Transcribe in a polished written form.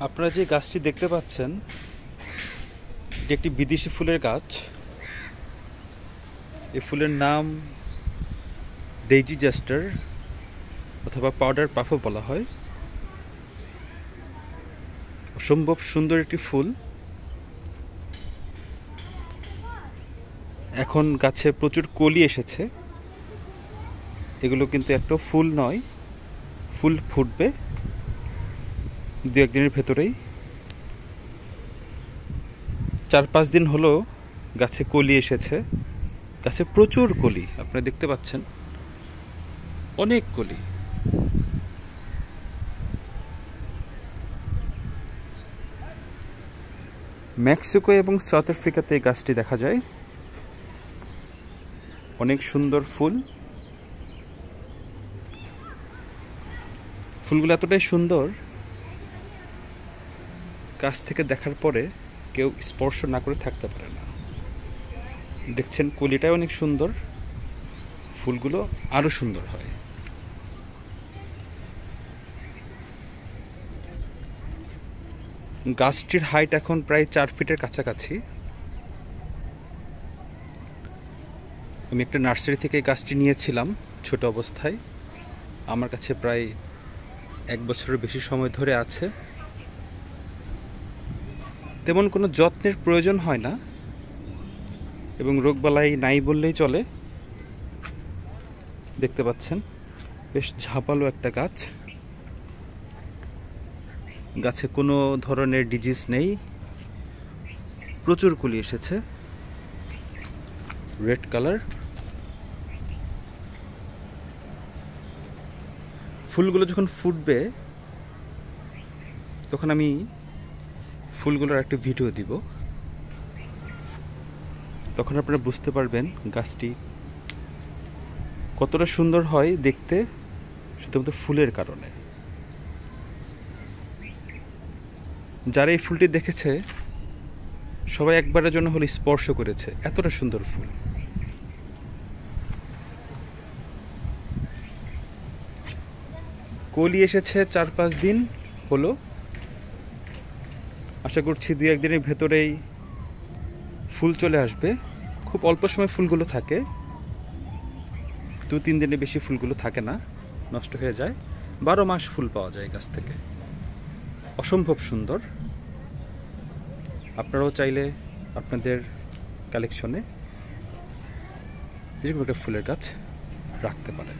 আপনারা যে গাছটি দেখতে পাচ্ছেন এটি একটি বিদেশি ফুলের গাছ। এই ফুলের নাম ডেইজি জাস্টার অথবা পাউডার পাফও বলা হয়। অসম্ভব সুন্দর একটি ফুল। এখন গাছে প্রচুর কলি এসেছে। এগুলো কিন্তু একটা ফুল নয়, ফুল ফুটবে দু একদিনের ভেতরেই। 4-5 দিন হলো গাছে কলি এসেছে। গাছে প্রচুর কলি, আপনারা দেখতে পাচ্ছেন, অনেক কলি। মেক্সিকো এবং সাউথ আফ্রিকাতে এই গাছটি দেখা যায়। অনেক সুন্দর ফুল। ফুলগুলো এতটাই সুন্দর, কাছ থেকে দেখার পরে কেউ স্পর্শ না করে থাকতে পারে না। দেখছেন কলিটাই অনেক সুন্দর, ফুলগুলো আরো সুন্দর হয়। গাছটির হাইট এখন প্রায় 4 ফিটের কাছাকাছি। আমি একটা নার্সারি থেকে এই গাছটি নিয়েছিলাম ছোট অবস্থায়। আমার কাছে প্রায় 1 বছরের বেশি সময় ধরে আছে। তেমন কোনো যত্নের প্রয়োজন হয় না এবং রোগবালাই নাই বললেই চলে। দেখতে পাচ্ছেন বেশ ঝাঁপালো একটা গাছ। গাছে কোনো ধরনের ডিজিজ নেই। প্রচুর কলি এসেছে, রেড কালার। ফুলগুলো যখন ফুটবে তখন আমি ফুলগুলোর একটা ভিডিও দিব। তখন আপনারা বুঝতে পারবেন গাছটি কতটা সুন্দর হয় দেখতে, শুধুমাত্র ফুলের কারণে। যারা এই ফুলটি দেখেছে সবাই একবারের জন্য হলে স্পর্শ করেছে, এতটা সুন্দর ফুল। কলি এসেছে 4-5 দিন হলো। আশা করছি 2-1 দিনের ভেতরেই ফুল চলে আসবে। খুব অল্প সময় ফুলগুলো থাকে, 2-3 দিনের বেশি ফুলগুলো থাকে না, নষ্ট হয়ে যায়। 12 মাস ফুল পাওয়া যায় গাছ থেকে। অসম্ভব সুন্দর। আপনারাও চাইলে আপনাদের কালেকশনে এরকম একটা ফুলের গাছ রাখতে পারেন।